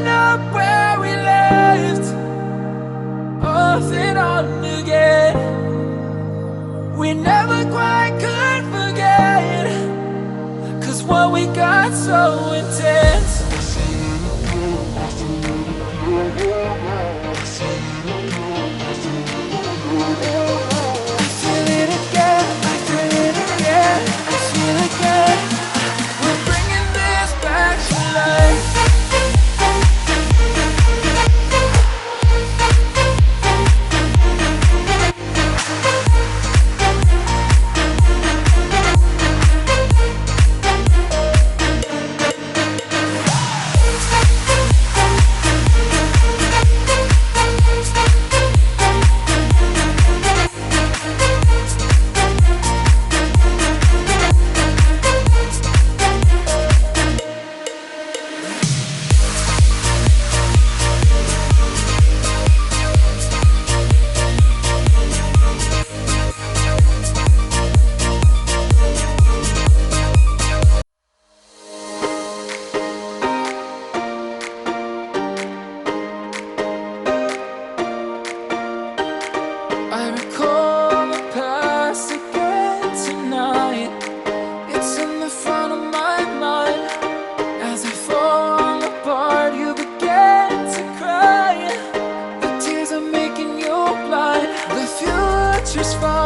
picking up where we left, off and on again. We never quite could forget, 'cause what we got so intense. I feel it again, I feel it again, I feel it again. We're bringing this back to life. I recall the past again tonight. It's in the front of my mind. As I fall apart, you begin to cry. The tears are making you blind. The future's far